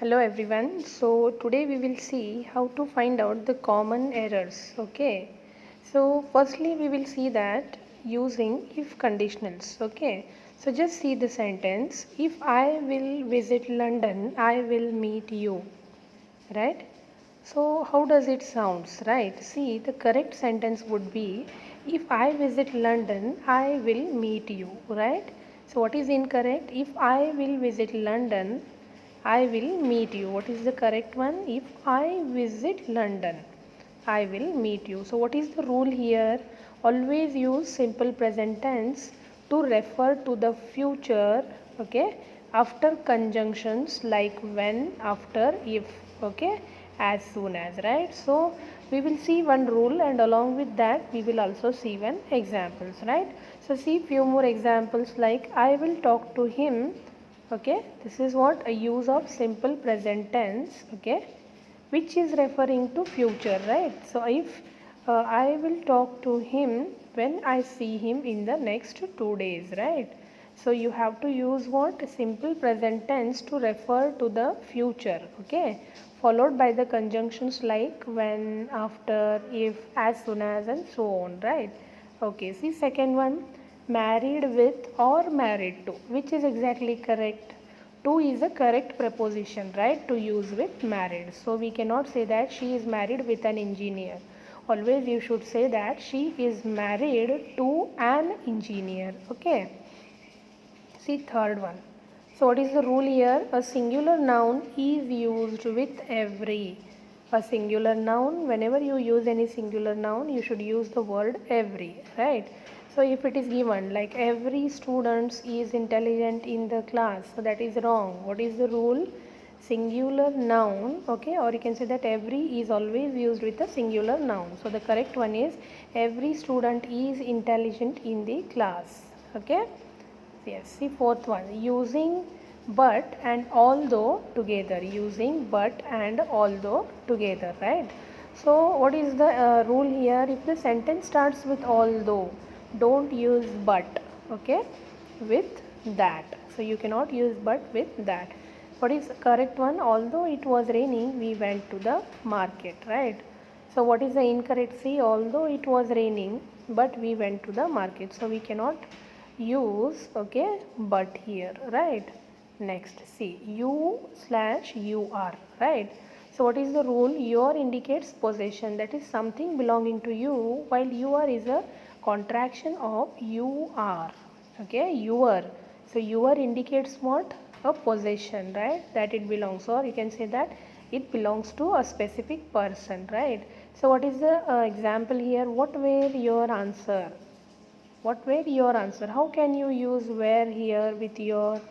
Hello everyone. So today we will see how to find out the common errors. Okay. So firstly we will see that using if conditionals. Okay. So just see the sentence. If I will visit London, I will meet you. Right? So how does it sounds? Right? See, the correct sentence would be if I visit London, I will meet you. Right? So what is incorrect? If I will visit London, I will meet you. What is the correct one? If I visit London, I will meet you. So what is the rule here? Always use simple present tense to refer to the future, okay, after conjunctions like when, after, if, okay, as soon as, right? So we will see one rule and along with that we will also see one examples, right? So see few more examples like I will talk to him. Okay, this is what a use of simple present tense, okay, which is referring to future, right? So if I will talk to him when I see him in the next 2 days, right? So you have to use what? Simple present tense to refer to the future, okay, followed by the conjunctions like when, after, if, as soon as, and so on, right? Okay, see second one, married with or married to, which is exactly correct? To is a correct preposition, right, to use with married. So we cannot say that she is married with an engineer. Always you should say that she is married to an engineer. Okay. See third one. So what is the rule here? A singular noun is used with every. A singular noun, whenever you use any singular noun, you should use the word every, right? So if it is given like every student is intelligent in the class, so that is wrong. What is the rule? Singular noun, okay, or you can say that every is always used with a singular noun. So the correct one is every student is intelligent in the class, okay. Yes, see fourth one, using but and although together, using but and although together, right? So what is the rule here? If the sentence starts with although, don't use but, okay, with that. So you cannot use but with that. What is the correct one? Although it was raining, we went to the market, right? So what is the incorrect? See, although it was raining, but we went to the market. So we cannot use, okay, but here, right? Next, see, you slash you are, right? So what is the rule? Your indicates possession, that is something belonging to you, while you are is a contraction of you are, okay, your. So your indicates what? A possession, right, that it belongs, or you can say that it belongs to a specific person, right? So what is the example here? What were your answer? What were your answer? How can you use where here with your?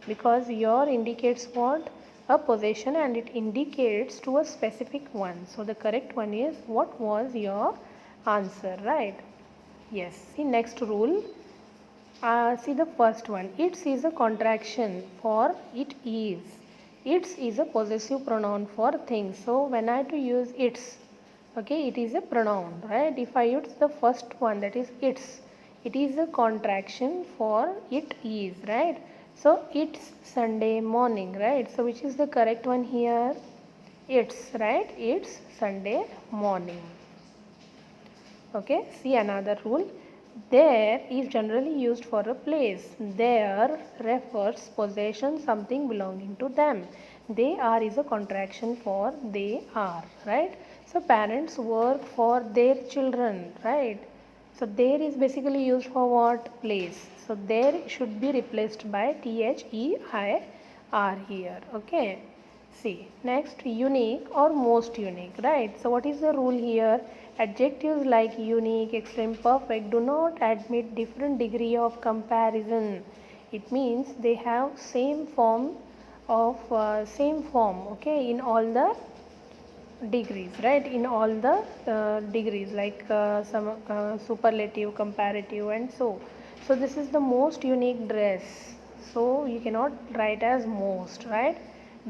Because your indicates what? A possession and it indicates to a specific one. So the correct one is what was your answer, right? Yes. See next rule. See the first one. Its is a contraction for it is. Its is a possessive pronoun for things. So when I to use its, okay, it is a pronoun, right? If I use the first one, that is its, it is a contraction for it is, right? So it's Sunday morning, right? So which is the correct one here? It's, right? It's Sunday morning. Okay, see another rule. There is generally used for a place. There refers possession, something belonging to them. They are is a contraction for they are, right? So parents work for their children, right? So there is basically used for what? Place. So there should be replaced by THEIR here. Okay. See, next unique or most unique, right? So what is the rule here? Adjectives like unique, extreme, perfect do not admit different degree of comparison. It means they have same form, okay, in all the degrees, right, in all the degrees like some superlative, comparative, and so this is the most unique dress, so you cannot write as most, right,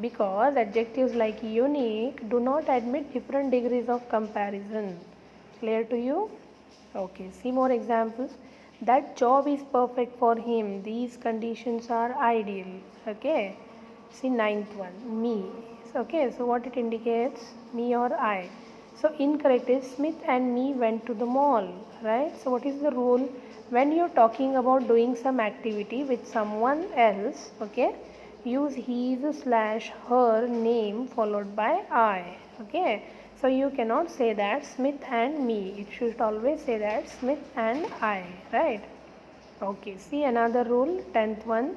because adjectives like unique do not admit different degrees of comparison. Clear to you? Okay, see more examples. That job is perfect for him, these conditions are ideal. Okay, see ninth one, me. okay, so what it indicates? Me or I. So incorrect is Smith and me went to the mall, right? So what is the rule? When you're talking about doing some activity with someone else, okay, use his slash her name followed by I, okay. So you cannot say that Smith and me. It should always say that Smith and I, right? Okay, see another rule, 10th one.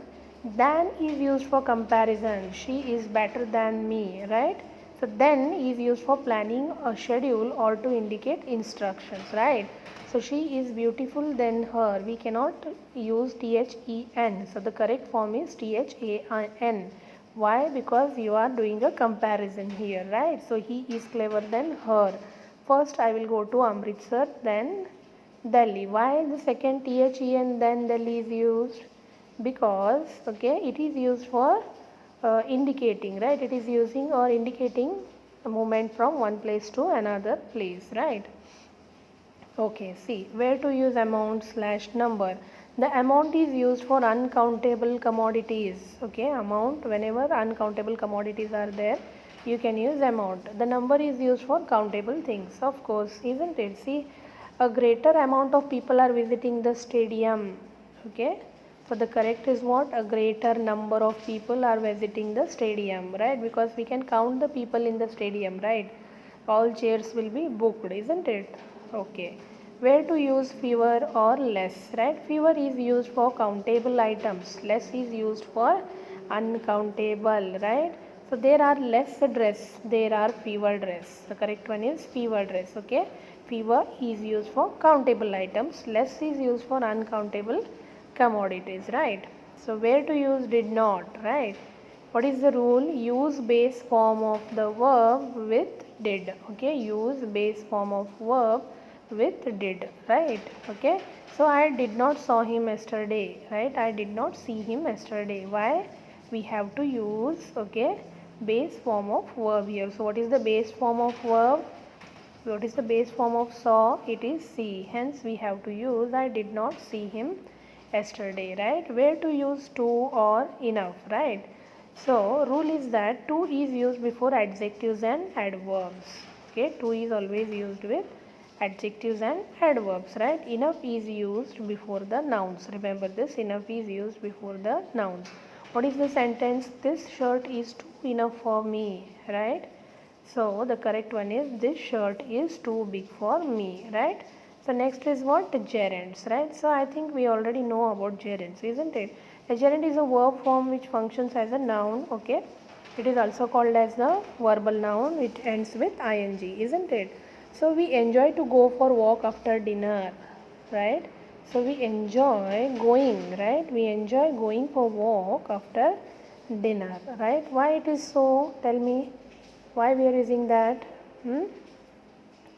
Than is used for comparison. She is better than me, right? So then is used for planning a schedule or to indicate instructions, right? So she is beautiful than her. We cannot use THEN. So the correct form is THAN. Why? Because you are doing a comparison here, right? So he is clever than her. First I will go to Amritsar, then Delhi. Why the second THEN then Delhi is used? Because okay, it is used for indicating, right? It is using or indicating a movement from one place to another place, right? Okay, see where to use amount slash number. The amount is used for uncountable commodities. Okay, amount, whenever uncountable commodities are there, you can use amount. The number is used for countable things, of course, isn't it? See, a greater amount of people are visiting the stadium. Okay, so the correct is what? A greater number of people are visiting the stadium, right? Because we can count the people in the stadium, right? All chairs will be booked, isn't it? Okay, where to use fewer or less, right? Fewer is used for countable items, less is used for uncountable, right? So there are less dress, there are fewer dress. The correct one is fewer dress. Okay, fewer is used for countable items, less is used for uncountable commodities, right? So where to use did not, right? What is the rule? Use base form of the verb with did. Okay, use base form of verb with did, right? Okay, so I did not saw him yesterday, right? I did not see him yesterday. Why? We have to use, okay, base form of verb here. So what is the base form of verb? What is the base form of saw? It is see. Hence we have to use I did not see him yesterday, right? Where to use to or enough, right? So rule is that to is used before adjectives and adverbs. Okay, to is always used with adjectives and adverbs, right? Enough is used before the nouns. Remember this, enough is used before the nouns. What is the sentence? This shirt is too enough for me, right? So the correct one is this shirt is too big for me, right? So next is what? Gerunds, right? So I think we already know about gerunds, isn't it? A gerund is a verb form which functions as a noun, okay? It is also called as the verbal noun which ends with ing, isn't it? So we enjoy to go for walk after dinner, right? So we enjoy going, right? We enjoy going for walk after dinner, right? Why it is so? Tell me why we are using that.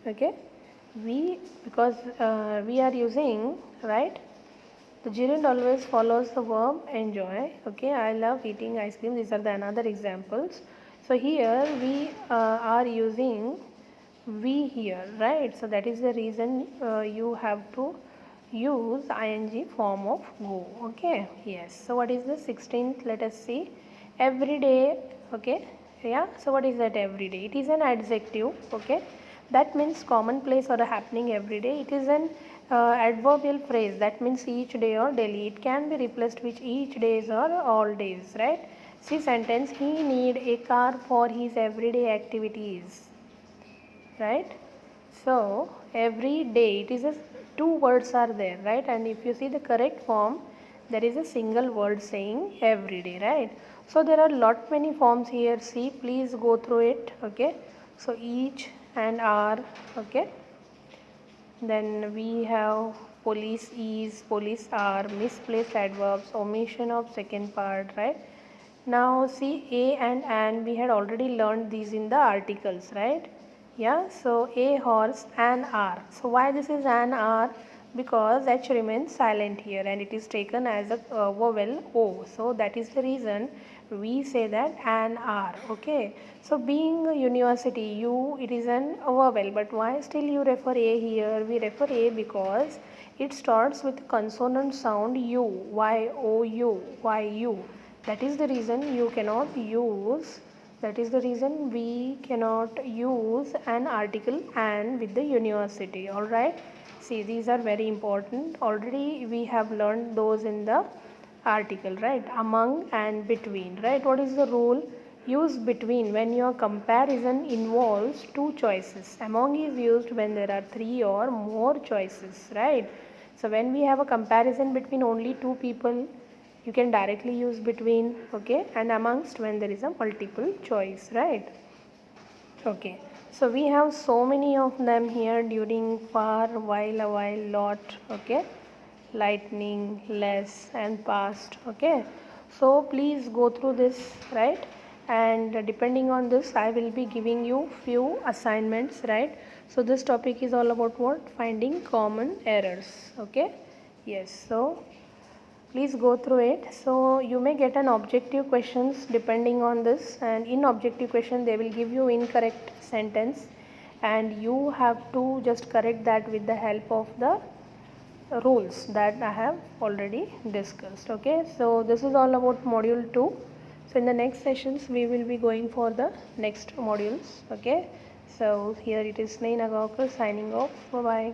Okay, we because we are using, right, the gerund always follows the verb enjoy. Okay, I love eating ice cream. These are the another examples. So here we are using we here, right? So that is the reason you have to use ing form of go. Okay, yes. So what is the 16th? Let us see. Every day. Okay, yeah. So what is that every day? It is an adjective. Okay, that means commonplace or a happening every day. It is an adverbial phrase, that means each day or daily. It can be replaced with each days or all days, right? See sentence, he need a car for his everyday activities, right? So every day, it is a two words are there, right? And if you see the correct form, there is a single word saying every day, right? So there are lot many forms here. See, please go through it. Okay, so each and are, okay, then we have police is, police are, misplaced adverbs, omission of second part, right? Now see a and an, we had already learned these in the articles, right? Yeah, so a horse, an r. So why this is an r? Because h remains silent here and it is taken as a vowel o. So that is the reason we say that an r. Okay, so being a university, u, it is an vowel, but why still you refer a here? We refer a because it starts with consonant sound u, y o u, y u. That is the reason you cannot use That is the reason we cannot use an article and with the university. Alright. See, these are very important. Already we have learned those in the article, right? Among and between, right? What is the rule? Use between when your comparison involves two choices. Among is used when there are three or more choices, right? So when we have a comparison between only two people, you can directly use between, okay, and amongst when there is a multiple choice, right? Okay, so we have so many of them here: during, far, while, a while, lot, okay, lightning, less, and past, okay. So please go through this, right? And depending on this, I will be giving you few assignments, right? So this topic is all about what? Finding common errors, okay. Yes, so please go through it. So you may get an objective questions depending on this, and in objective question they will give you incorrect sentence, and you have to just correct that with the help of the rules that I have already discussed. Okay, so this is all about module 2. So in the next sessions we will be going for the next modules. Okay, so here it is Sneh Nagaonkar signing off. Bye bye.